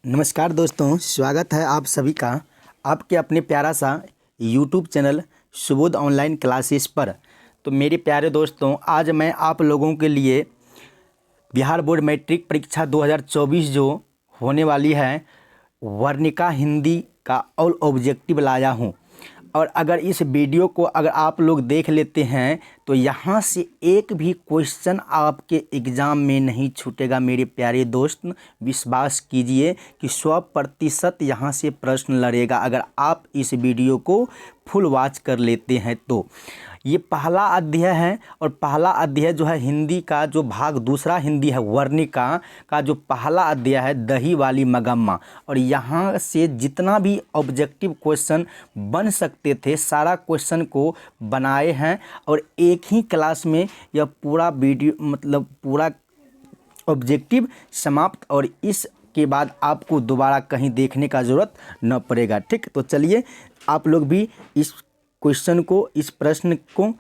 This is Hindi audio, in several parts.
नमस्कार दोस्तों, स्वागत है आप सभी का आपके अपने प्यारा सा YouTube channel Subodh online classes पर। तो मेरे प्यारे दोस्तों, आज मैं आप लोगों के लिए बिहार बोर्ड मैट्रिक परीक्षा 2024 जो होने वाली है, वर्णिका हिंदी का ऑल ऑब्जेक्टिव लाया हूँ। और अगर इस वीडियो को अगर आप लोग देख लेते हैं तो यहाँ से एक भी क्वेश्चन आपके एग्ज़ाम में नहीं छूटेगा मेरे प्यारे दोस्त। विश्वास कीजिए कि 100% यहाँ से प्रश्न लड़ेगा अगर आप इस वीडियो को फुल वॉच कर लेते हैं तो। ये पहला अध्याय है और पहला अध्याय जो है हिंदी का जो भाग दूसरा हिंदी है वर्णिका का जो पहला अध्याय है दही वाली मगम्मा। और यहाँ से जितना भी ऑब्जेक्टिव क्वेश्चन बन सकते थे सारा क्वेश्चन को बनाए हैं और एक ही क्लास में यह पूरा वीडियो मतलब पूरा ऑब्जेक्टिव समाप्त, और इस के बाद आपको दोबारा कहीं देखने का ज़रूरत न पड़ेगा। ठीक, तो चलिए आप लोग भी इस क्वेश्चन को, इस प्रश्न को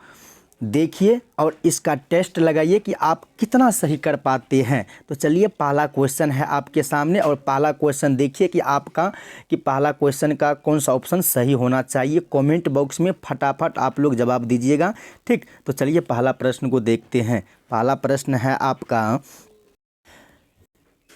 देखिए और इसका टेस्ट लगाइए कि आप कितना सही कर पाते हैं। तो चलिए पहला क्वेश्चन है आपके सामने और पहला क्वेश्चन देखिए कि आपका पहला क्वेश्चन का कौन सा ऑप्शन सही होना चाहिए। कमेंट बॉक्स में फटाफट आप लोग जवाब दीजिएगा। ठीक, तो चलिए पहला प्रश्न को देखते हैं। पहला प्रश्न है आपका,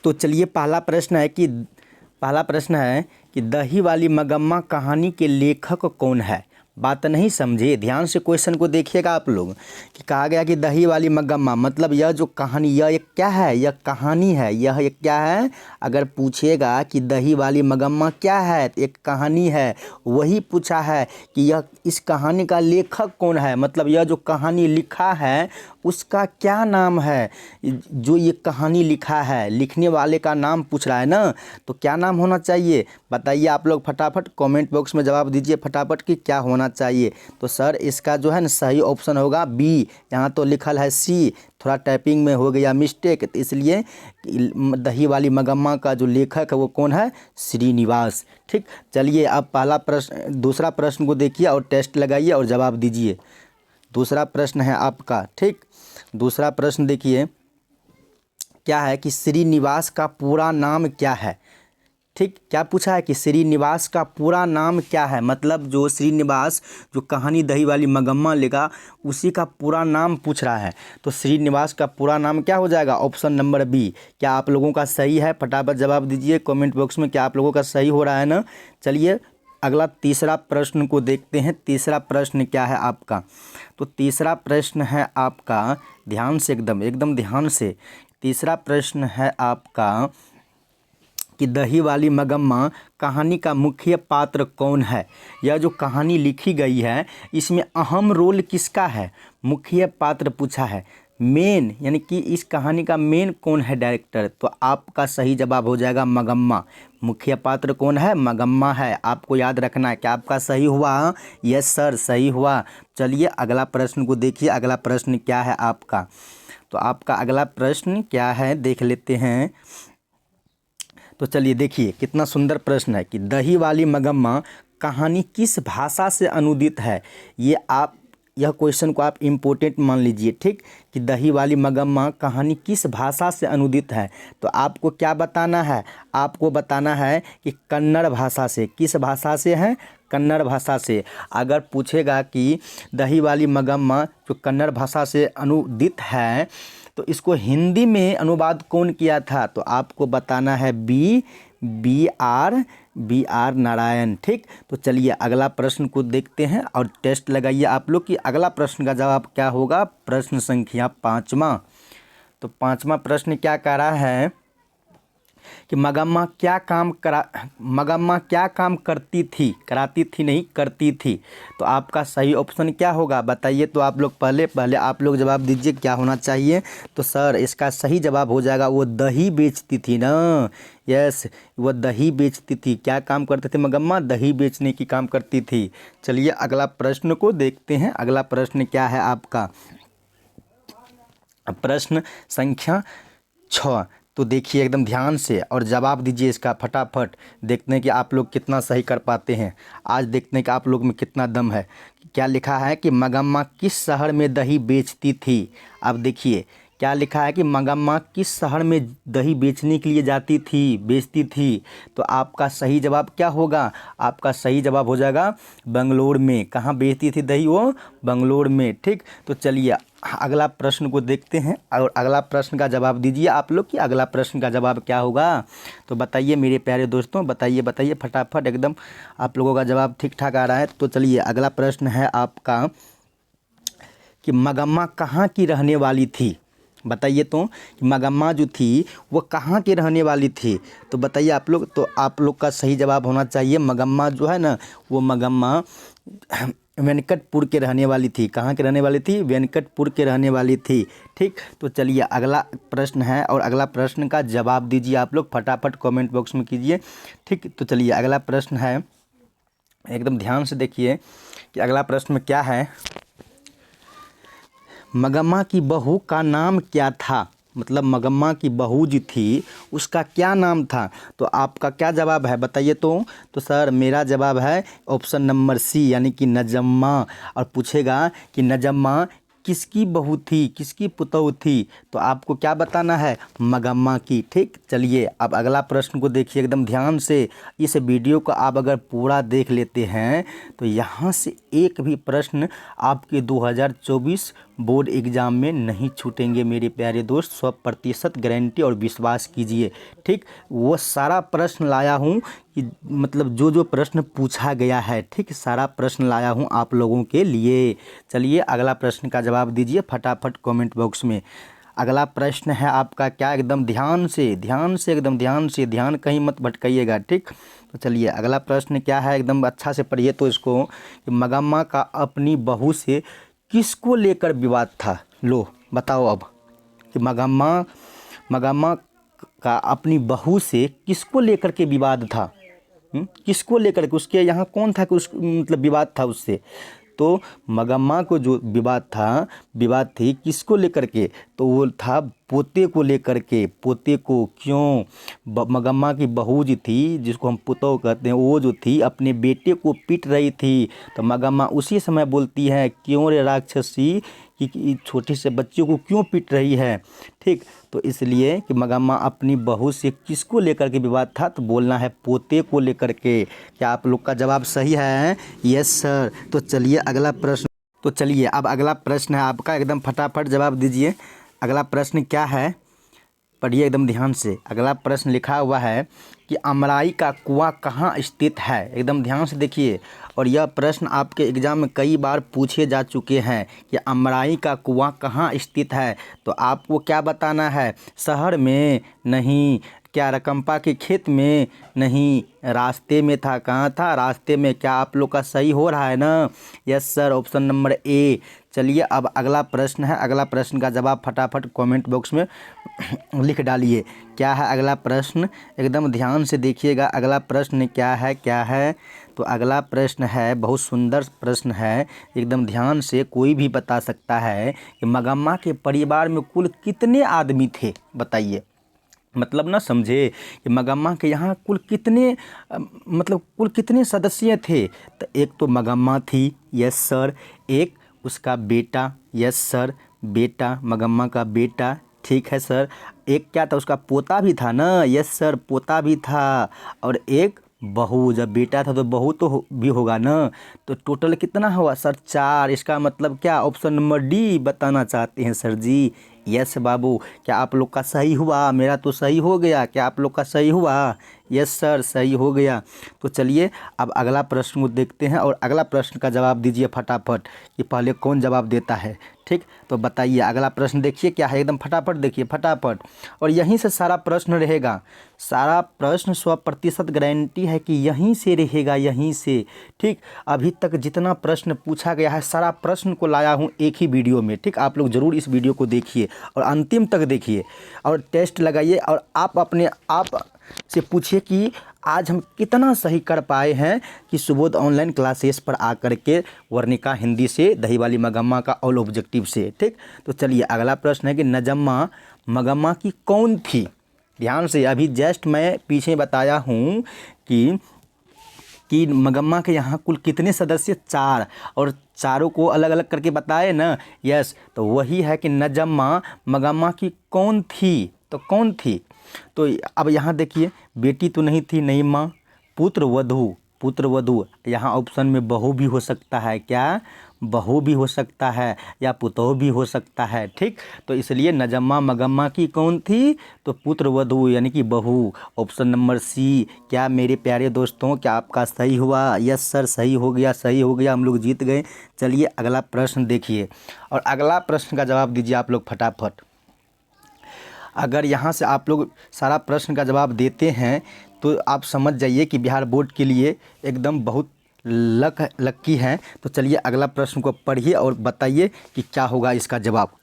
तो चलिए पहला प्रश्न है कि दही वाली मगम्मा कहानी के लेखक कौन है। बात नहीं समझे, ध्यान से क्वेश्चन को देखिएगा आप लोग कि कहा गया कि दही वाली मगम्मा मतलब यह जो कहानी, यह एक क्या है, यह कहानी है, यह एक क्या है। अगर पूछेगा कि दही वाली मगम्मा क्या है, एक कहानी है। वही पूछा है कि यह इस कहानी का लेखक कौन है, मतलब यह जो कहानी लिखा है उसका क्या नाम है। जो ये कहानी लिखा है, लिखने वाले का नाम पूछ रहा है ना, तो क्या नाम होना चाहिए बताइए आप लोग। फटाफट कमेंट बॉक्स में जवाब दीजिए फटाफट कि क्या होना चाहिए। तो सर इसका जो है ना सही ऑप्शन होगा बी। यहाँ तो लिखल है सी, थोड़ा टाइपिंग में हो गया मिस्टेक, तो इसलिए दही वाली मगम्मा का जो लेखक है वो कौन है, श्रीनिवास। ठीक, चलिए अब पहला प्रश्न, दूसरा प्रश्न को देखिए और टेस्ट लगाइए और जवाब दीजिए। दूसरा प्रश्न है आपका। ठीक, दूसरा प्रश्न देखिए क्या है कि श्रीनिवास का पूरा नाम क्या है। ठीक, क्या पूछा है कि श्रीनिवास का पूरा नाम क्या है, मतलब जो श्रीनिवास जो कहानी दही वाली मगम्मा लिखा उसी का पूरा नाम पूछ रहा है। तो श्रीनिवास का पूरा नाम क्या हो जाएगा, ऑप्शन नंबर बी। क्या आप लोगों का सही है, फटाफट जवाब दीजिए कमेंट बॉक्स में। क्या आप लोगों का सही हो रहा है ना। चलिए अगला तीसरा प्रश्न को देखते हैं। तीसरा प्रश्न क्या है आपका, तो तीसरा प्रश्न है आपका, ध्यान से एकदम ध्यान से। तीसरा प्रश्न है आपका कि दही वाली मगम्मा कहानी का मुख्य पात्र कौन है। यह जो कहानी लिखी गई है इसमें अहम रोल किसका है, मुख्य पात्र पूछा है। मेन यानी कि इस कहानी का मेन कौन है डायरेक्टर, तो आपका सही जवाब हो जाएगा मगम्मा। मुख्य पात्र कौन है, मगम्मा है। आपको याद रखना है। क्या आपका सही हुआ, यस सर सही हुआ। चलिए अगला प्रश्न को देखिए। अगला प्रश्न क्या है आपका, तो आपका अगला प्रश्न क्या है देख लेते हैं। तो चलिए देखिए कितना सुंदर प्रश्न है कि दही वाली मगम्मा कहानी किस भाषा से अनुदित है। यह क्वेश्चन को आप इम्पोर्टेंट मान लीजिए। ठीक, कि दही वाली मगम्मा कहानी किस भाषा से अनुदित है, तो आपको क्या बताना है, आपको बताना है कि कन्नड़ भाषा से। किस भाषा से है, कन्नड़ भाषा से। अगर पूछेगा कि दही वाली मगम्मा जो कन्नड़ भाषा से अनुदित है तो इसको हिंदी में अनुवाद कौन किया था, तो आपको बताना है बी आर नारायण। ठीक, तो चलिए अगला प्रश्न को देखते हैं और टेस्ट लगाइए आप लोग कि अगला प्रश्न का जवाब क्या होगा। प्रश्न संख्या 5वां। तो 5वां प्रश्न क्या कह रहा है कि मगम्मा क्या काम करती थी, कराती थी नहीं करती थी। तो आपका सही ऑप्शन क्या होगा बताइए। तो आप लोग पहले आप लोग जवाब दीजिए क्या होना चाहिए। तो सर इसका सही जवाब हो जाएगा वो दही बेचती थी ना। यस, वो दही बेचती थी। क्या काम करते थे मगम्मा, दही बेचने की काम करती थी। चलिए अगला प्रश्न को देखते हैं। अगला प्रश्न क्या है आपका, प्रश्न संख्या 6। तो देखिए एकदम ध्यान से और जवाब दीजिए इसका फटाफट। देखते हैं कि आप लोग कितना सही कर पाते हैं। आज देखते हैं कि आप लोग में कितना दम है। क्या लिखा है कि मगम्मा किस शहर में दही बेचती थी। अब देखिए क्या लिखा है कि मगम्मा किस शहर में दही बेचने के लिए बेचती थी। तो आपका सही जवाब क्या होगा, आपका सही जवाब हो जाएगा बंगलोर में। कहाँ बेचती थी दही वो, बंगलोर में। ठीक, तो चलिए अगला प्रश्न को देखते हैं और अगला प्रश्न का जवाब दीजिए आप लोग कि अगला प्रश्न का जवाब क्या होगा। तो बताइए मेरे प्यारे दोस्तों, बताइए फटाफट, एकदम आप लोगों का जवाब ठीक ठाक आ रहा है। तो चलिए अगला प्रश्न है आपका कि मगम्मा कहाँ की रहने वाली थी। बताइए तो कि मगम्मा जो थी वो कहाँ की रहने वाली थी। तो बताइए आप लोग। तो आप लोग का सही जवाब होना चाहिए मगम्मा जो है ना, वो मगम्मा वेंकटपुर के रहने वाली थी। कहाँ के रहने वाली थी, वेंकटपुर के रहने वाली थी। ठीक, तो चलिए अगला प्रश्न है और अगला प्रश्न का जवाब दीजिए आप लोग, फटाफट कमेंट बॉक्स में कीजिए। ठीक, तो चलिए अगला प्रश्न है, एकदम ध्यान से देखिए कि अगला प्रश्न में क्या है। मगम्मा की बहू का नाम क्या था। मतलब मगम्मा की बहू जो थी उसका क्या नाम था। तो आपका क्या जवाब है बताइए तो सर मेरा जवाब है ऑप्शन नंबर सी, यानी कि नजम्मा। और पूछेगा कि नजम्मा किसकी बहू थी, किसकी पुतौह थी। तो आपको क्या बताना है, मगम्मा की। ठीक, चलिए अब अगला प्रश्न को देखिए एकदम ध्यान से। इस वीडियो को आप अगर पूरा देख लेते हैं तो यहाँ से एक भी प्रश्न आपके 2024 बोर्ड एग्ज़ाम में नहीं छूटेंगे मेरे प्यारे दोस्त। 100% गारंटी और विश्वास कीजिए। ठीक, वो सारा प्रश्न लाया हूँ कि मतलब जो प्रश्न पूछा गया है, ठीक, सारा प्रश्न लाया हूँ आप लोगों के लिए। चलिए अगला प्रश्न का जवाब दीजिए फटाफट कमेंट बॉक्स में। अगला प्रश्न है आपका क्या, एकदम ध्यान से एकदम ध्यान से, ध्यान कहीं मत भटकाइएगा। ठीक, तो चलिए अगला प्रश्न क्या है, एकदम अच्छा से पढ़िए तो इसको कि मगम्मा का अपनी बहू से किसको लेकर विवाद था। लो बताओ अब कि मगम्मा का अपनी बहू से किसको लेकर के विवाद था। किसको लेकर के, उसके यहाँ कौन था कि उस मतलब विवाद था उससे। तो मगम्मा को जो विवाद थी किसको लेकर के, तो वो था पोते को लेकर के। पोते को क्यों, मगम्मा की बहू जी थी जिसको हम पुतौह कहते हैं, वो जो थी अपने बेटे को पीट रही थी। तो मगम्मा उसी समय बोलती है क्यों रे राक्षसी, कि छोटे से बच्चे को क्यों पीट रही है। ठीक, तो इसलिए कि मगम्मा अपनी बहू से किसको लेकर के विवाद था, तो बोलना है पोते को लेकर के। क्या आप लोग का जवाब सही है, यस सर। तो चलिए अगला प्रश्न, तो चलिए अब अगला प्रश्न है आपका, एकदम फटाफट जवाब दीजिए। अगला प्रश्न क्या है, पढ़िए एकदम ध्यान से। अगला प्रश्न लिखा हुआ है कि अमराई का कुआं कहाँ स्थित है। एकदम ध्यान से देखिए, और यह प्रश्न आपके एग्जाम में कई बार पूछे जा चुके हैं कि अमराई का कुआं कहाँ स्थित है। तो आपको क्या बताना है, शहर में नहीं, क्या रकम्पा के खेत में नहीं, रास्ते में था। कहाँ था, रास्ते में। क्या आप लोग का सही हो रहा है ना, yes sir, option number A. चलिए अब अगला प्रश्न है, अगला प्रश्न का जवाब फटाफट कमेंट बॉक्स में लिख डालिए। क्या है अगला प्रश्न, एकदम ध्यान से देखिएगा। अगला प्रश्न क्या है तो अगला प्रश्न है, बहुत सुंदर प्रश्न है, एकदम ध्यान से। कोई भी बता सकता है कि मगम्मा के परिवार में कुल कितने आदमी थे, बताइए। मतलब ना समझे कि मगम्मा के यहाँ कुल कितने सदस्य थे। तो एक तो मगम्मा थी, यस सर। एक उसका बेटा, यस सर, बेटा, मगम्मा का बेटा, ठीक है सर। एक क्या था, उसका पोता भी था ना, यस सर, पोता भी था। और एक बहू, जब बेटा था तो बहू तो भी होगा ना। तो टोटल कितना हुआ सर, 4। इसका मतलब क्या, ऑप्शन नंबर डी बताना चाहते हैं सर जी। यस बाबू, क्या आप लोग का सही हुआ, मेरा तो सही हो गया। क्या आप लोग का सही हुआ, यस सर, सही हो गया। तो चलिए अब अगला प्रश्न को देखते हैं और अगला प्रश्न का जवाब दीजिए फटाफट कि पहले कौन जवाब देता है। ठीक, तो बताइए अगला प्रश्न देखिए क्या है, एकदम फटाफट देखिए फटाफट। और यहीं से सारा प्रश्न रहेगा, सारा प्रश्न 100% गारंटी है कि यहीं से रहेगा, यहीं से। ठीक, अभी तक जितना प्रश्न पूछा गया है सारा प्रश्न को लाया हूँ एक ही वीडियो में। ठीक, आप लोग ज़रूर इस वीडियो को देखिए और अंतिम तक देखिए और टेस्ट लगाइए और आप अपने आप से पूछिए कि आज हम कितना सही कर पाए हैं कि सुबोध ऑनलाइन क्लासेस पर आकर के वर्णिका हिंदी से, दही वाली मगम्मा का ऑल ऑब्जेक्टिव से। ठीक, तो चलिए अगला प्रश्न है कि नजम्मा मगम्मा की कौन थी। ध्यान से, अभी जस्ट मैं पीछे बताया हूँ कि कि मगम्मा के यहाँ कुल कितने सदस्य, 4, और चारों को अलग अलग करके बताए ना। यस, तो वही है कि नजम्मा मगम्मा की कौन थी, तो कौन थी। तो अब यहाँ देखिए, बेटी तो नहीं थी, नहीं माँ, पुत्र वधू, पुत्र वधू, यहाँ ऑप्शन में बहू भी हो सकता है, क्या, बहू भी हो सकता है या पुतोह भी हो सकता है। ठीक, तो इसलिए नजम्मा मगम्मा की कौन थी, तो पुत्र वधू यानी कि बहू, ऑप्शन नंबर सी। क्या मेरे प्यारे दोस्तों, क्या आपका सही हुआ? यस सर, सही हो गया, सही हो गया, हम लोग जीत गए। चलिए अगला प्रश्न देखिए, और अगला प्रश्न का जवाब दीजिए आप लोग फटाफट। अगर यहाँ से आप लोग सारा प्रश्न का जवाब देते हैं तो आप समझ जाइए कि बिहार बोर्ड के लिए एकदम बहुत लक्की हैं। तो चलिए अगला प्रश्न को पढ़िए और बताइए कि क्या होगा इसका जवाब।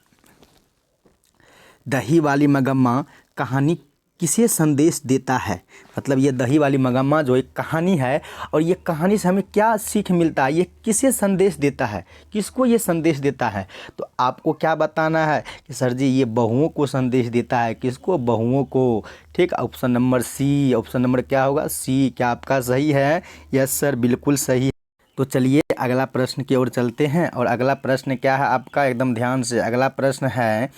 दही वाली मगम्मा कहानी किसे संदेश देता है? मतलब ये दही वाली मगम्मा जो एक कहानी है, और ये कहानी से हमें क्या सीख मिलता है, ये किसे संदेश देता है, किसको ये संदेश देता है? तो आपको क्या बताना है कि सर जी ये बहुओं को संदेश देता है। किसको? बहुओं को। ठीक, option number C, option number क्या होगा? सी। क्या आपका सही है? यस सर, बिल्कुल सही। तो चलिए अगला प्रश्न की ओर चलते हैं, और अगला प्रश्न क्या है आपका, एकदम ध्यान से। अगला प्रश्न है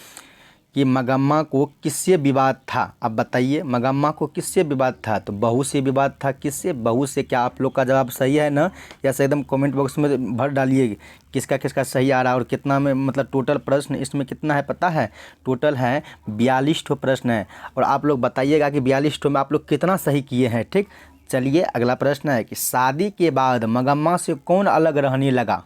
कि मगम्मा को किससे विवाद था? अब बताइए, मगम्मा को किससे विवाद था? तो बहू से विवाद था। किससे? बहू से। क्या आप लोग का जवाब सही है ना? या एकदम कमेंट बॉक्स में भर डालिए किसका किसका सही आ रहा है। और कितना में, मतलब टोटल प्रश्न इसमें कितना है पता है? टोटल है 42 ठो प्रश्न है, और आप लोग बताइएगा कि 42 ठो में आप लोग कितना सही किए हैं। ठीक, चलिए अगला प्रश्न है कि शादी के बाद मगम्मा से कौन अलग रहने लगा?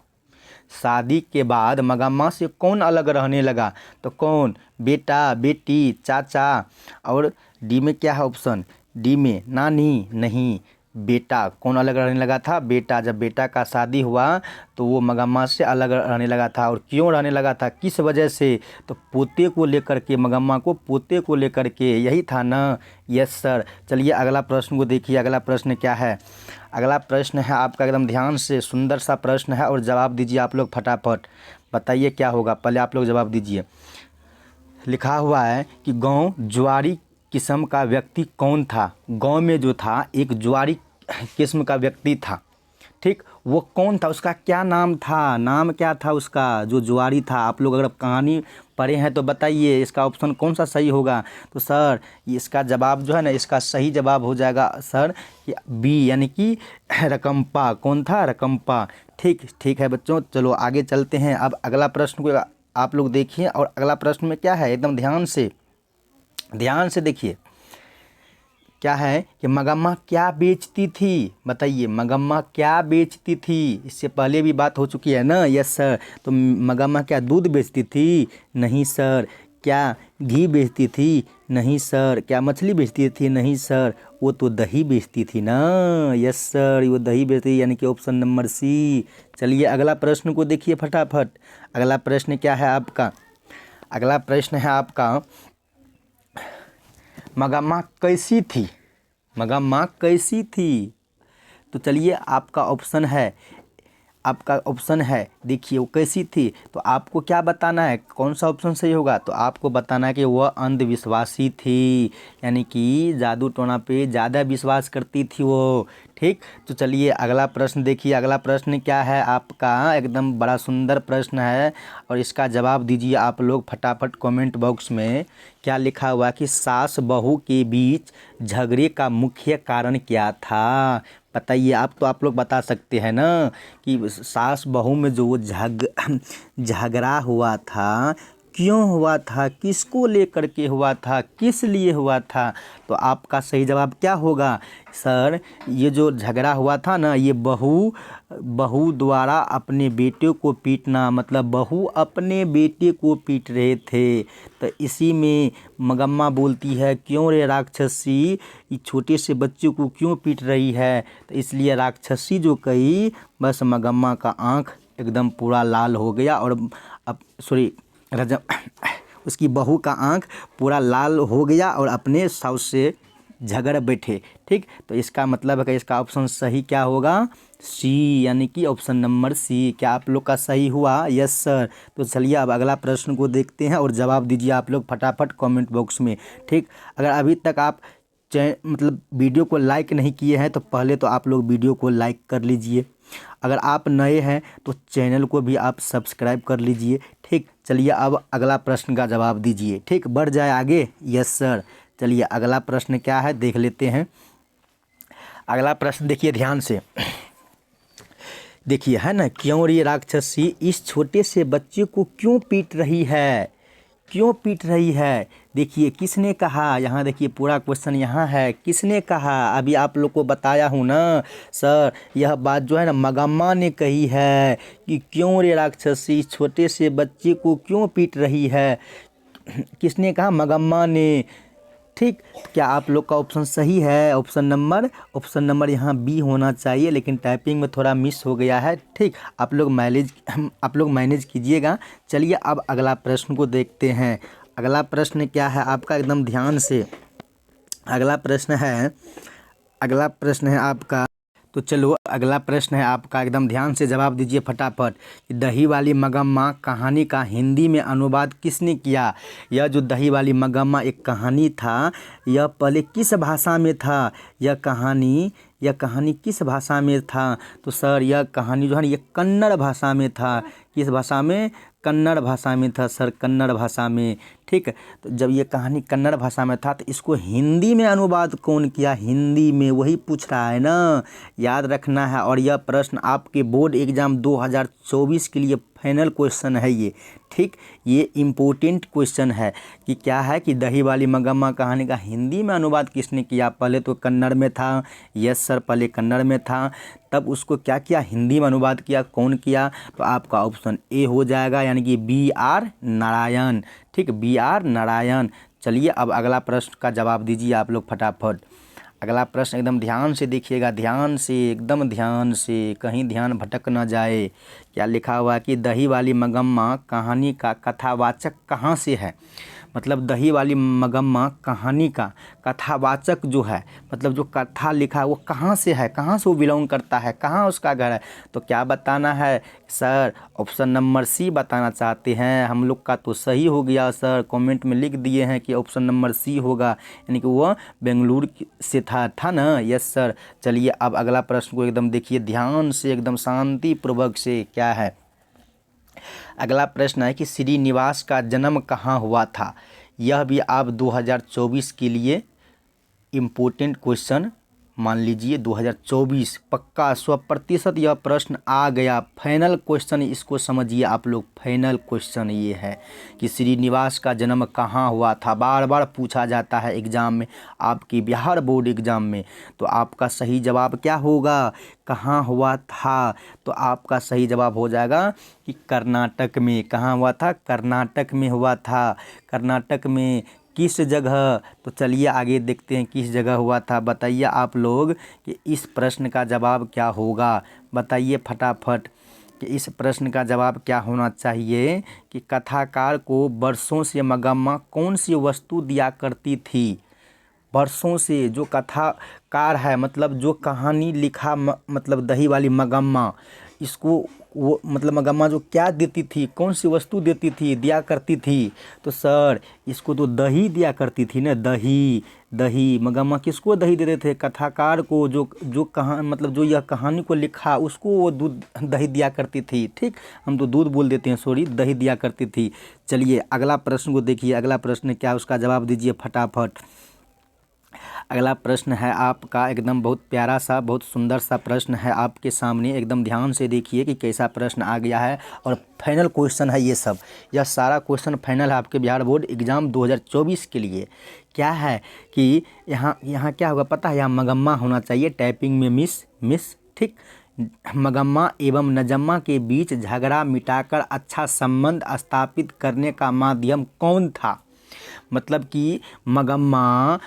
शादी के बाद मगम्मा से कौन अलग रहने लगा? तो कौन? बेटा, बेटी, चाचा, और डी में क्या है ऑप्शन? डी में नानी। नहीं, बेटा। कौन अलग रहने लगा था? बेटा। जब बेटा का शादी हुआ तो वो मगम्मा से अलग रहने लगा था। और क्यों रहने लगा था, किस वजह से? तो पोते को लेकर के, मगम्मा को पोते को लेकर के, यही था ना। Yes sir. चलिए अगला प्रश्न को देखिए, अगला प्रश्न क्या है। अगला प्रश्न है आपका, एकदम ध्यान से, सुंदर सा प्रश्न है, और जवाब दीजिए आप लोग फटाफट। बताइए क्या होगा, पहले आप लोग जवाब दीजिए। लिखा हुआ है कि गांव जुआरी किस्म का व्यक्ति कौन था? गांव में जो था एक जुआरी किस्म का व्यक्ति था। ठीक, वो कौन था, उसका क्या नाम था? नाम क्या था उसका, जो जुआरी था? आप लोग अगर कहानी पढ़े हैं तो बताइए इसका ऑप्शन कौन सा सही होगा। तो सर इसका जवाब जो है ना, इसका सही जवाब हो जाएगा सर कि बी, यानी कि रकम्पा। कौन था? रकम्पा। ठीक, ठीक है बच्चों, चलो आगे चलते हैं। अब अगला प्रश्न को आप लोग देखिए, और अगला प्रश्न में क्या है, एकदम ध्यान से, ध्यान से देखिए। क्या है कि मगम्मा क्या बेचती थी? बताइए, मगम्मा क्या बेचती थी? इससे पहले भी बात हो चुकी है ना। Yes sir. तो मगम्मा क्या दूध बेचती थी? नहीं सर। क्या घी बेचती थी? नहीं सर। क्या मछली बेचती थी? नहीं सर, वो तो दही बेचती थी ना। यस सर, वो दही बेचती, यानी कि ऑप्शन नंबर सी। चलिए अगला प्रश्न को देखिए फटाफट। अगला प्रश्न क्या है आपका? अगला प्रश्न है आपका, मगम्मा कैसी थी? मगम्मा कैसी थी? तो चलिए आपका ऑप्शन है, आपका ऑप्शन है, देखिए वो कैसी थी। तो आपको क्या बताना है, कौन सा ऑप्शन सही होगा? तो आपको बताना है कि वह अंधविश्वासी थी, यानी कि जादू टोना पे ज़्यादा विश्वास करती थी वो। ठीक, तो चलिए अगला प्रश्न देखिए। अगला प्रश्न क्या है आपका, एकदम बड़ा सुंदर प्रश्न है, और इसका जवाब दीजिए आप लोग फटाफट कमेंट बॉक्स में। क्या लिखा हुआ कि सास बहू के बीच झगड़े का मुख्य कारण क्या था? बताइए, आप लोग बता सकते हैं ना कि सास बहू में जो झगड़ा हुआ था, क्यों हुआ था, किसको लेकर के हुआ था, किस लिए हुआ था? तो आपका सही जवाब क्या होगा? सर ये जो झगड़ा हुआ था ना, ये बहू द्वारा अपने बेटे को पीटना, मतलब बहू अपने बेटे को पीट रहे थे। तो इसी में मगम्मा बोलती है, क्यों रे राक्षसी, ये छोटे से बच्चे को क्यों पीट रही है? तो इसलिए राक्षसी जो कही, बस मगम्मा का आँख एकदम पूरा लाल हो गया, और अब उसकी बहू का आँख पूरा लाल हो गया और अपने साउस से झगड़ बैठे। ठीक, तो इसका मतलब है कि इसका ऑप्शन सही क्या होगा? सी, यानी कि ऑप्शन नंबर सी। क्या आप लोग का सही हुआ? Yes sir. तो चलिए अब अगला प्रश्न को देखते हैं, और जवाब दीजिए आप लोग फटाफट कमेंट बॉक्स में। ठीक, अगर अभी तक आप मतलब वीडियो को लाइक नहीं किए हैं तो पहले तो आप लोग वीडियो को लाइक कर लीजिए। अगर आप नए हैं तो चैनल को भी आप सब्सक्राइब कर लीजिए। ठीक, चलिए अब अगला प्रश्न का जवाब दीजिए। ठीक, बढ़ जाए आगे। Yes sir. चलिए अगला प्रश्न क्या है देख लेते हैं। अगला प्रश्न देखिए ध्यान से, देखिए है ना, क्यों ये राक्षसी इस छोटे से बच्चे को क्यों पीट रही है, क्यों पीट रही है। देखिए किसने कहा, यहाँ देखिए पूरा क्वेश्चन यहाँ है, किसने कहा। अभी आप लोग को बताया हूँ ना सर, यह बात जो है ना मगम्मा ने कही है कि क्यों रे राक्षसी इस छोटे से बच्चे को क्यों पीट रही है। किसने कहा, मगम्मा ने। ठीक, क्या आप लोग का ऑप्शन सही है। ऑप्शन नंबर यहाँ बी होना चाहिए, लेकिन टाइपिंग में थोड़ा मिस हो गया है। ठीक, आप लोग मैनेज कीजिएगा। चलिए अब अगला प्रश्न को देखते हैं। अगला प्रश्न क्या है आपका, एकदम ध्यान से। अगला प्रश्न है आपका, तो चलो अगला प्रश्न है आपका, एकदम ध्यान से जवाब दीजिए फटाफट। दही वाली मगम्मा कहानी का हिंदी में अनुवाद किसने किया। यह जो दही वाली मगम्मा एक कहानी था, यह पहले किस भाषा में था। यह कहानी किस भाषा में था। तो सर यह कहानी जो है ना ये कन्नड़ भाषा में था। किस भाषा में, कन्नड़ भाषा में था सर, कन्नड़ भाषा में। ठीक, तो जब ये कहानी कन्नड़ भाषा में था तो इसको हिंदी में अनुवाद कौन किया, हिंदी में, वही पूछ रहा है ना, याद रखना है। और यह प्रश्न आपके बोर्ड एग्ज़ाम 2024 के लिए फाइनल क्वेश्चन है ये। ठीक, ये इम्पोर्टेंट क्वेश्चन है कि क्या है कि दही वाली मगम्मा कहानी का हिंदी में अनुवाद किसने किया। पहले तो कन्नड़ में था, यस सर पहले कन्नड़ में था, तब उसको क्या किया, हिंदी में अनुवाद किया। कौन किया, तो आपका ऑप्शन ए हो जाएगा, यानी कि BR नारायण। ठीक, BR नारायण। चलिए अब अगला प्रश्न का जवाब दीजिए आप लोग फटाफट। अगला प्रश्न एकदम ध्यान से देखिएगा, ध्यान से, एकदम ध्यान से, कहीं ध्यान भटक ना जाए। क्या लिखा हुआ है कि दही वाली मगम्मा कहानी का कथावाचक कहाँ से है। मतलब दही वाली मगम्मा कहानी का कथावाचक जो है, मतलब जो कथा लिखा है वो कहाँ से है, कहाँ से वो बिलोंग करता है, कहाँ उसका घर है। तो क्या बताना है सर, ऑप्शन नंबर सी बताना चाहते हैं। हम लोग का तो सही हो गया सर, कमेंट में लिख दिए हैं कि ऑप्शन नंबर सी होगा, यानी कि वो बेंगलुरु से था ना। Yes sir. चलिए अब अगला प्रश्न को एकदम देखिए ध्यान से, एकदम शांतिपूर्वक से। क्या है अगला प्रश्न है कि श्रीनिवास का जन्म कहाँ हुआ था। यह भी आप 2024 के लिए इम्पोर्टेंट क्वेश्चन मान लीजिए। 2024 पक्का 100% यह प्रश्न आ गया। फाइनल क्वेश्चन इसको समझिए आप लोग, फाइनल क्वेश्चन ये है कि श्रीनिवास का जन्म कहाँ हुआ था। बार बार पूछा जाता है एग्ज़ाम में, आपकी बिहार बोर्ड एग्ज़ाम में। तो आपका सही जवाब क्या होगा, कहाँ हुआ था। तो आपका सही जवाब हो जाएगा कि कर्नाटक में। कहाँ हुआ था, कर्नाटक में हुआ था। कर्नाटक में किस जगह। तो चलिए आगे देखते हैं किस जगह हुआ था। बताइए आप लोग कि इस प्रश्न का जवाब क्या होगा। बताइए फटाफट कि इस प्रश्न का जवाब क्या होना चाहिए कि कथाकार को वर्षों से मगम्मा कौन सी वस्तु दिया करती थी। वर्षों से जो कथाकार है, मतलब जो कहानी लिखा, मतलब दही वाली मगम्मा, इसको वो मतलब मगम्मा जो क्या देती थी, कौन सी वस्तु देती थी, दिया करती थी। तो सर इसको तो दही दिया करती थी ना, दही। मगम्मा किसको दही देते थे, कथाकार को, जो कहा मतलब जो यह कहानी को लिखा उसको वो दूध दही दिया करती थी। ठीक, हम तो दूध बोल देते हैं, सॉरी, दही दिया करती थी। चलिए अगला प्रश्न को देखिए, अगला प्रश्न क्या, उसका जवाब दीजिए फटाफट। अगला प्रश्न है आपका एकदम बहुत प्यारा सा, बहुत सुंदर सा प्रश्न है आपके सामने। एकदम ध्यान से देखिए कि कैसा प्रश्न आ गया है, और फाइनल क्वेश्चन है ये सब। यह सारा क्वेश्चन फाइनल है आपके बिहार बोर्ड एग्ज़ाम 2024 के लिए। क्या है कि यहाँ क्या होगा पता है, यहाँ मगम्मा होना चाहिए, टाइपिंग में मिस। ठीक, मगम्मा एवं नजम्मा के बीच झगड़ा मिटाकर अच्छा संबंध स्थापित करने का माध्यम कौन था। मतलब कि मगम्मा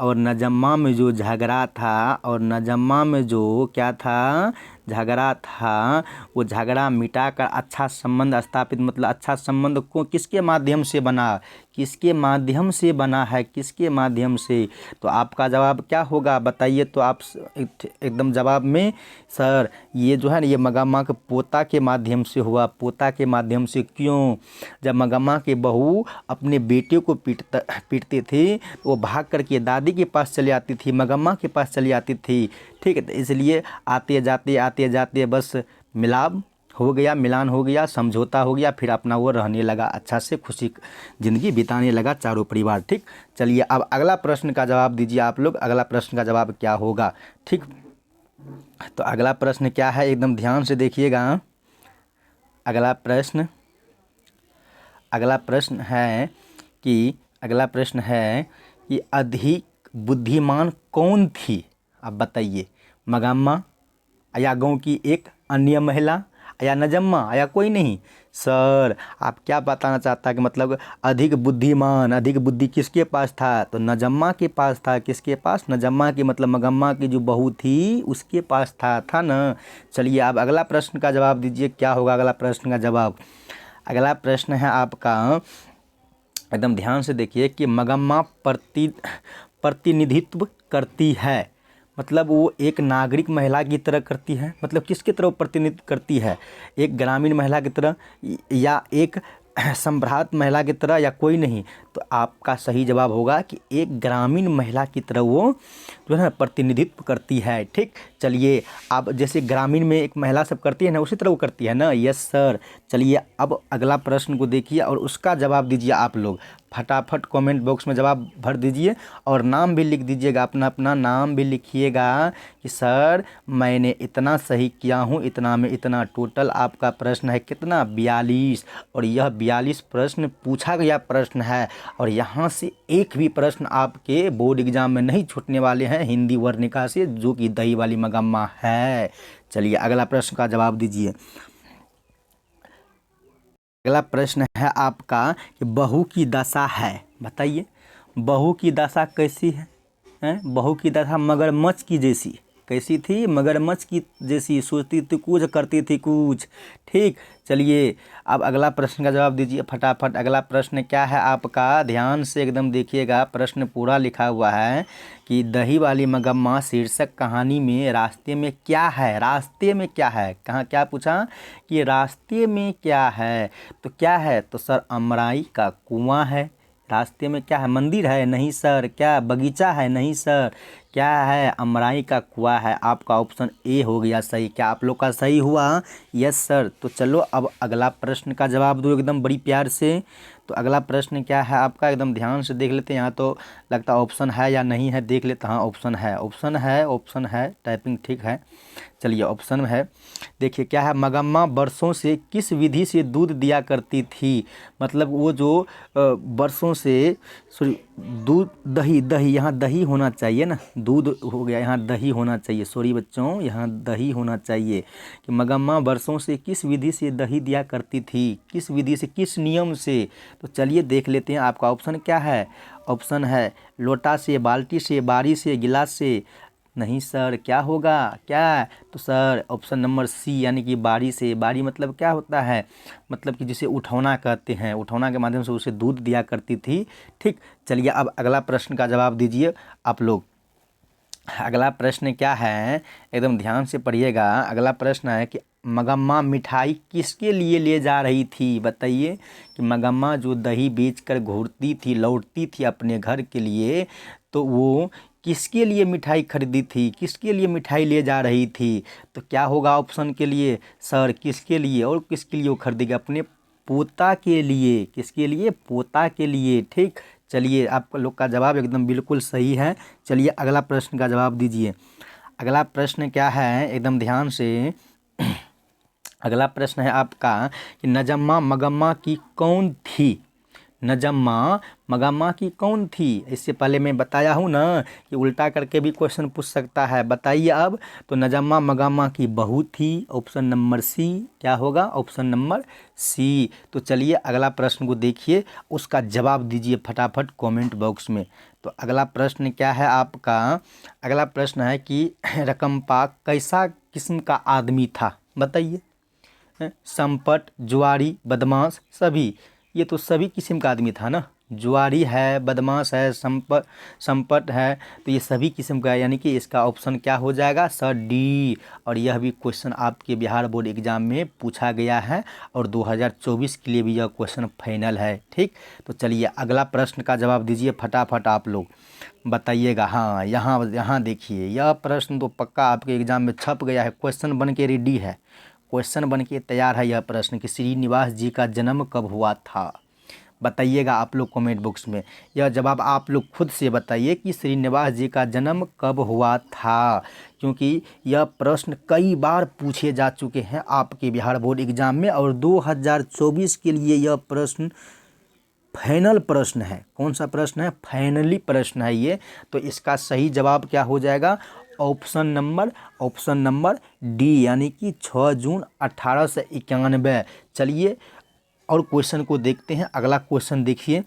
और नजम्मा में जो झगड़ा था, और नजम्मा में जो क्या था, झगड़ा था, वो झगड़ा मिटाकर अच्छा संबंध स्थापित, मतलब अच्छा संबंध को किसके माध्यम से बना, किसके माध्यम से बना है, किसके माध्यम से। तो आपका जवाब क्या होगा बताइए। तो आप एकदम जवाब में सर ये जो है ना ये मगम्मा के पोता के माध्यम से हुआ। पोता के माध्यम से क्यों? जब मगम्मा के बहू अपने बेटे को पीटते थे तो वो भाग करके दादी के पास चली आती थी, मगम्मा के पास चली आती थी। ठीक है, तो इसलिए आते जाते बस मिलाप हो गया, मिलान हो गया, समझौता हो गया, फिर अपना वो रहने लगा, अच्छा से खुशी ज़िंदगी बिताने लगा चारों परिवार। ठीक, चलिए अब अगला प्रश्न का जवाब दीजिए आप लोग। अगला प्रश्न का जवाब क्या होगा? ठीक, तो अगला प्रश्न क्या है, एकदम ध्यान से देखिएगा। अगला प्रश्न है कि अधिक बुद्धिमान कौन थी? आप बताइए, मगम्मा या गांव की एक अन्य महिला या नजम्मा या कोई नहीं? सर आप क्या बताना चाहता है कि मतलब अधिक बुद्धिमान, अधिक बुद्धि किसके पास था? तो नजम्मा के पास था। किसके पास? नजम्मा की, मतलब मगम्मा की जो बहू थी उसके पास था ना। चलिए अब अगला प्रश्न का जवाब दीजिए, क्या होगा अगला प्रश्न का जवाब? अगला प्रश्न है आपका, एकदम ध्यान से देखिए, कि मगम्मा प्रतिनिधित्व करती है, मतलब वो एक नागरिक महिला की तरह करती है, मतलब किसकी तरह प्रतिनिधित्व करती है? एक ग्रामीण महिला की तरह या एक सम्भ्रांत महिला की तरह या कोई नहीं? तो आपका सही जवाब होगा कि एक ग्रामीण महिला की तरह वो जो है ना प्रतिनिधित्व करती है। ठीक, चलिए अब जैसे ग्रामीण में एक महिला सब करती है ना, उसी तरह वो करती है ना। Yes sir. चलिए अब अगला प्रश्न को देखिए और उसका जवाब दीजिए आप लोग। फटाफट कमेंट बॉक्स में जवाब भर दीजिए और नाम भी लिख दीजिएगा, अपना अपना नाम भी लिखिएगा कि सर मैंने इतना सही किया हूँ, इतना में इतना। टोटल आपका प्रश्न है कितना? 42। और यह 42 प्रश्न पूछा गया प्रश्न है और यहाँ से एक भी प्रश्न आपके बोर्ड एग्जाम में नहीं छूटने वाले हैं हिंदी वर्णिका से, जो कि दही वाली मगम्मा है। चलिए अगला प्रश्न का जवाब दीजिए। अगला प्रश्न है आपका कि बहू की दशा है, बताइए बहू की दशा कैसी है? बहू की दशा मगरमच्छ की जैसी। कैसी थी? मगरमच्छ की जैसी, सोचती थी कुछ करती थी कुछ। ठीक, चलिए अब अगला प्रश्न का जवाब दीजिए फटाफट। अगला प्रश्न क्या है आपका? ध्यान से एकदम देखिएगा, प्रश्न पूरा लिखा हुआ है कि दही वाली मगम्मा शीर्षक कहानी में रास्ते में क्या है? रास्ते में क्या है? कहाँ क्या पूछा कि रास्ते में क्या है? तो क्या है? तो सर अमराई का कुआं है। रास्ते में क्या है? मंदिर है? नहीं सर। क्या बगीचा है? नहीं सर। क्या है? अमराई का कुआं है। आपका ऑप्शन ए हो गया सही। क्या आप लोग का सही हुआ? Yes sir. तो चलो अब अगला प्रश्न का जवाब दो एकदम बड़ी प्यार से। तो अगला प्रश्न क्या है आपका? एकदम ध्यान से देख लेते हैं। यहाँ तो लगता है ऑप्शन है या नहीं है, देख लेते। हाँ ऑप्शन है, ऑप्शन है, टाइपिंग ठीक है। चलिए ऑप्शन में है, देखिए क्या है? मगम्मा बरसों से किस विधि से दूध दिया करती थी? मतलब वो जो बरसों से, सॉरी दूध, दही यहाँ दही होना चाहिए ना, दूध हो गया, यहाँ दही होना चाहिए। सॉरी बच्चों, यहाँ दही होना चाहिए कि मगम्मा बरसों से किस विधि से दही दिया करती थी? किस विधि से, किस नियम से? तो चलिए देख लेते हैं। आपका ऑप्शन क्या है? ऑप्शन है लोटा से, बाल्टी से, बारी से, गिलास से। नहीं सर, क्या होगा? क्या? तो सर ऑप्शन नंबर सी, यानी कि बारी से। बारी मतलब क्या होता है? मतलब कि जिसे उठौना कहते हैं, उठौना के माध्यम से उसे दूध दिया करती थी। ठीक, चलिए अब अगला प्रश्न का जवाब दीजिए आप लोग। अगला प्रश्न क्या है? एकदम ध्यान से पढ़िएगा। अगला प्रश्न है कि मगम्मा मिठाई किसके लिए ले जा रही थी? बताइए कि मगम्मा जो दही बेचकर घूरती थी, लौटती थी अपने घर के लिए, तो वो किसके लिए मिठाई खरीदी थी? किसके लिए मिठाई ले जा रही थी? तो क्या होगा ऑप्शन के लिए? सर किसके लिए और किसके लिए वो खरीदेगी? अपने पोता के लिए। किसके लिए? पोता के लिए। ठीक, चलिए आप लोग का जवाब एकदम बिल्कुल सही है। चलिए अगला प्रश्न का जवाब दीजिए। अगला प्रश्न क्या है? एकदम ध्यान से। अगला प्रश्न है आपका कि नजम्मा मगम्मा की कौन थी? नजम्मा मगम्मा की कौन थी? इससे पहले मैं बताया हूँ ना कि उल्टा करके भी क्वेश्चन पूछ सकता है। बताइए अब। तो नजम्मा मगम्मा की बहू थी। Option number C. क्या होगा? Option number C. तो चलिए अगला प्रश्न को देखिए, उसका जवाब दीजिए फटाफट कमेंट बॉक्स में। तो अगला प्रश्न क्या है आपका? अगला प्रश्न है कि रकमपा कैसा किस्म का आदमी था? बताइए। संपट, जुआरी, बदमाश, सभी। ये तो सभी किस्म का आदमी था ना। जुआरी है, बदमाश है, संपट है, तो ये सभी किस्म का है, यानी कि इसका ऑप्शन क्या हो जाएगा सर डी। और यह भी क्वेश्चन आपके बिहार बोर्ड एग्जाम में पूछा गया है और 2024 के लिए भी यह क्वेश्चन फाइनल है। ठीक, तो चलिए अगला प्रश्न का जवाब दीजिए फटाफट आप लोग बताइएगा। हाँ, यहाँ देखिए, यह प्रश्न तो पक्का आपके एग्जाम में छप गया है, क्वेश्चन बन के रेडी है, क्वेश्चन बन के तैयार है। यह प्रश्न कि श्रीनिवास जी का जन्म कब हुआ था, बताइएगा आप लोग कमेंट बॉक्स में। यह जवाब आप लोग खुद से बताइए कि श्रीनिवास जी का जन्म कब हुआ था, क्योंकि यह प्रश्न कई बार पूछे जा चुके हैं आपके बिहार बोर्ड एग्जाम में और 2024 के लिए यह प्रश्न फाइनल प्रश्न है। कौन सा प्रश्न है, फाइनली प्रश्न है ये। तो इसका सही जवाब क्या हो जाएगा, ऑप्शन नंबर डी, यानी कि 6 जून 1891। चलिए और क्वेश्चन को देखते हैं। अगला क्वेश्चन देखिए,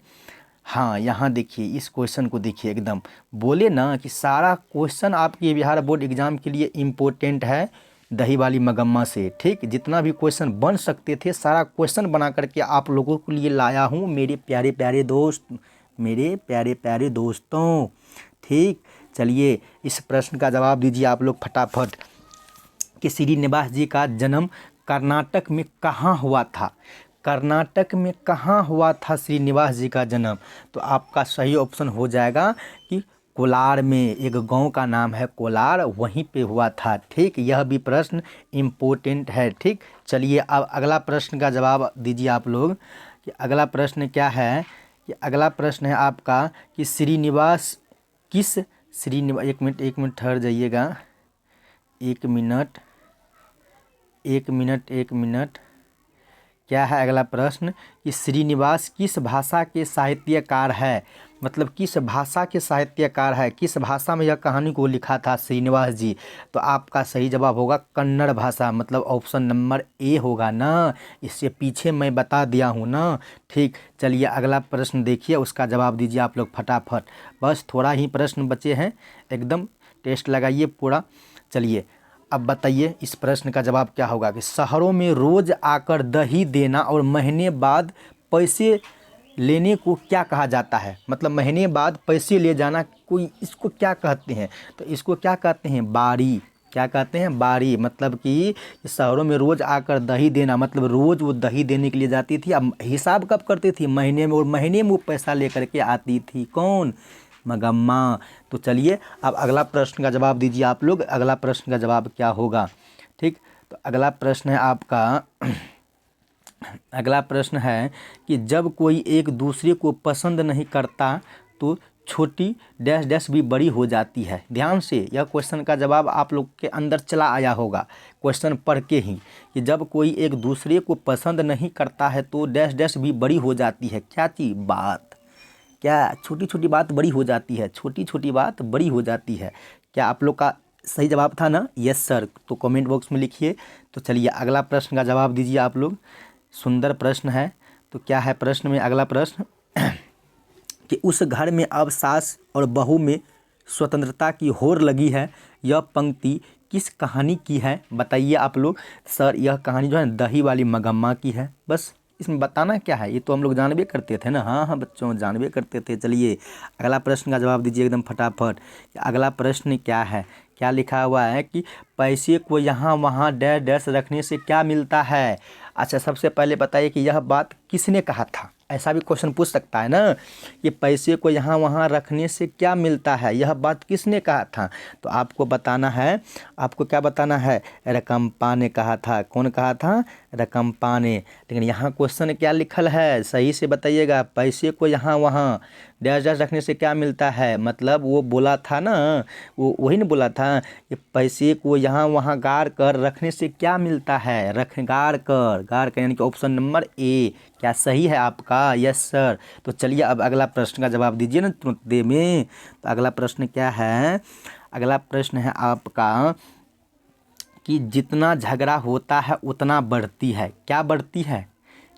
हाँ यहाँ देखिए, इस क्वेश्चन को देखिए, एकदम बोले ना कि सारा क्वेश्चन आपके बिहार बोर्ड एग्जाम के लिए इम्पोर्टेंट है दही वाली मगम्मा से। ठीक, जितना भी क्वेश्चन बन सकते थे सारा क्वेश्चन बना करके आप लोगों के लिए लाया हूँ मेरे प्यारे प्यारे दोस्त, मेरे प्यारे प्यारे दोस्तों। ठीक, चलिए इस प्रश्न का जवाब दीजिए आप लोग फटाफट कि श्रीनिवास जी का जन्म कर्नाटक में कहाँ हुआ था, कर्नाटक में कहाँ हुआ था श्रीनिवास जी का जन्म। तो आपका सही ऑप्शन हो जाएगा कि कोलार में, एक गांव का नाम है कोलार, वहीं पे हुआ था। ठीक, यह भी प्रश्न इम्पोर्टेंट है। ठीक, चलिए अब अगला प्रश्न का जवाब दीजिए आप लोग कि अगला प्रश्न क्या है, कि अगला प्रश्न है आपका कि श्रीनिवास एक मिनट ठहर जाइएगा, एक मिनट। क्या है अगला प्रश्न कि श्रीनिवास किस भाषा के साहित्यकार है, मतलब किस भाषा के साहित्यकार है, किस भाषा में यह कहानी को लिखा था श्रीनिवास जी। तो आपका सही जवाब होगा कन्नड़ भाषा, मतलब ऑप्शन नंबर ए होगा ना, इससे पीछे मैं बता दिया हूँ ना। ठीक, चलिए अगला प्रश्न देखिए, उसका जवाब दीजिए आप लोग फटाफट, बस थोड़ा ही प्रश्न बचे हैं, एकदम टेस्ट लगाइए पूरा। चलिए अब बताइए इस प्रश्न का जवाब क्या होगा कि शहरों में रोज आकर दही देना और महीने बाद पैसे लेने को क्या कहा जाता है, मतलब महीने बाद पैसे ले जाना, कोई इसको क्या कहते हैं, तो इसको क्या कहते हैं, बारी। क्या कहते हैं, बारी। मतलब कि शहरों में रोज आकर दही देना, मतलब रोज वो दही देने के लिए जाती थी। अब हिसाब कब करती थी, महीने में, और महीने में वो पैसा लेकर के आती थी, कौन, मगम्मा। तो चलिए अब अगला प्रश्न का जवाब दीजिए आप लोग, अगला प्रश्न का जवाब क्या होगा। ठीक, तो अगला प्रश्न है आपका अगला प्रश्न है कि जब कोई एक दूसरे को पसंद नहीं करता तो छोटी डैश डैश भी बड़ी हो जाती है। ध्यान से, यह क्वेश्चन का जवाब आप लोग के अंदर चला आया होगा क्वेश्चन पढ़ के ही, कि जब कोई एक दूसरे को पसंद नहीं करता है तो डैश डैश भी बड़ी हो जाती है। क्या चीज़, बात, क्या छोटी छोटी बात बड़ी हो जाती है, छोटी छोटी बात बड़ी हो जाती है। क्या आप लोग का सही जवाब था ना, यस सर, तो कमेंट बॉक्स में लिखिए। तो चलिए अगला प्रश्न का जवाब दीजिए आप लोग, सुंदर प्रश्न है। तो क्या है प्रश्न में अगला प्रश्न कि उस घर में अब सास और बहू में स्वतंत्रता की होड़ लगी है, यह पंक्ति किस कहानी की है, बताइए आप लोग। सर यह कहानी जो है दही वाली मगम्मा की है। बस इसमें बताना क्या है, ये तो हम लोग जानबे करते थे ना, हाँ बच्चों जानबे करते थे। चलिए अगला प्रश्न का जवाब दीजिए एकदम फटाफट। अगला प्रश्न क्या है, क्या लिखा हुआ है कि पैसे को यहाँ वहाँ डैश डैश रखने से क्या मिलता है। अच्छा, सबसे पहले बताइए कि यह बात किसने कहा था, ऐसा भी क्वेश्चन पूछ सकता है ना कि पैसे को यहाँ वहाँ रखने से क्या मिलता है, यह बात किसने कहा था। तो आपको बताना है, आपको क्या बताना है, रकम्पा ने कहा था। कौन कहा था, रकम्पा ने। लेकिन यहाँ क्वेश्चन क्या लिखल है, सही से बताइएगा। पैसे को यहाँ वहाँ डैश डैश रखने से क्या मिलता है, मतलब वो बोला था ना, वो वही ने बोला था कि पैसे को यहाँ वहाँ गाड़ कर रखने से क्या मिलता है, गाड़ कर, यानी कि ऑप्शन नंबर ए। क्या सही है आपका, यस सर। तो चलिए अब अगला प्रश्न का जवाब दीजिए ना तुरंत देर में। तो अगला प्रश्न क्या है, अगला प्रश्न है आपका कि जितना झगड़ा होता है उतना बढ़ती है। क्या बढ़ती है,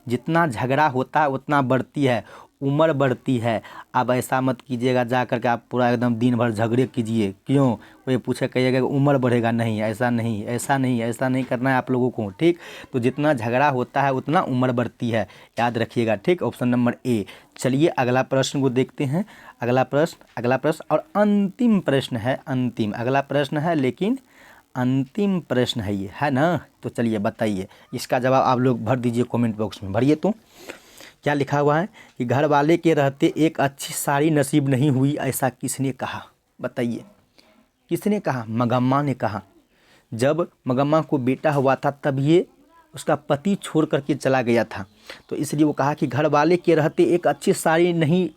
जितना झगड़ा होता है उतना बढ़ती है। उम्र बढ़ती है। अब ऐसा मत कीजिएगा जा करके आप पूरा एकदम दिन भर झगड़े कीजिए, क्यों कोई पूछे कहिएगा कि उम्र बढ़ेगा, नहीं ऐसा नहीं, ऐसा नहीं, ऐसा नहीं करना है आप लोगों को, ठीक। तो जितना झगड़ा होता है उतना उम्र बढ़ती है, याद रखिएगा, ठीक। Option number A. चलिए अगला प्रश्न को देखते हैं। अगला प्रश्न और अंतिम प्रश्न है, अंतिम अगला प्रश्न है लेकिन अंतिम प्रश्न है ये, है ना। तो चलिए बताइए, इसका जवाब आप लोग भर दीजिए कमेंट बॉक्स में, भरिए। तो क्या लिखा हुआ है कि घर वाले के रहते एक अच्छी साड़ी नसीब नहीं हुई, ऐसा किसने कहा, बताइए किसने कहा। मगम्मा ने कहा। जब मगम्मा को बेटा हुआ था तब ये उसका पति छोड़ करके चला गया था, तो इसलिए वो कहा कि घर वाले के रहते एक अच्छी साड़ी नहीं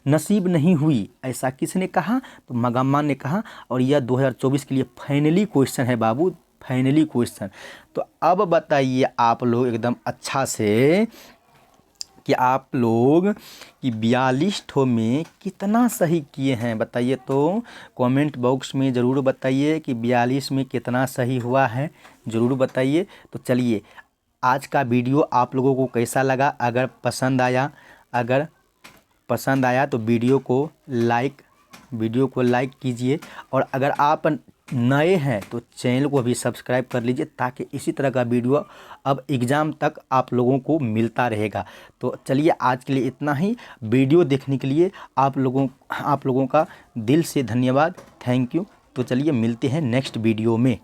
नसीब नहीं हुई, ऐसा किसने कहा, तो मगम्मा ने कहा। और यह 2024 के लिए फाइनली क्वेश्चन है बाबू, फाइनली क्वेश्चन। तो अब बताइए आप लोग एकदम अच्छा से कि आप लोग कि 42 ठो में कितना सही किए हैं, बताइए। तो कमेंट बॉक्स में ज़रूर बताइए कि 42 में कितना सही हुआ है, ज़रूर बताइए। तो चलिए आज का वीडियो आप लोगों को कैसा लगा, अगर पसंद आया तो वीडियो को लाइक कीजिए, और अगर आप नए हैं तो चैनल को भी सब्सक्राइब कर लीजिए, ताकि इसी तरह का वीडियो अब एग्ज़ाम तक आप लोगों को मिलता रहेगा। तो चलिए आज के लिए इतना ही। वीडियो देखने के लिए आप लोगों का दिल से धन्यवाद, थैंक यू। तो चलिए मिलते हैं नेक्स्ट वीडियो में।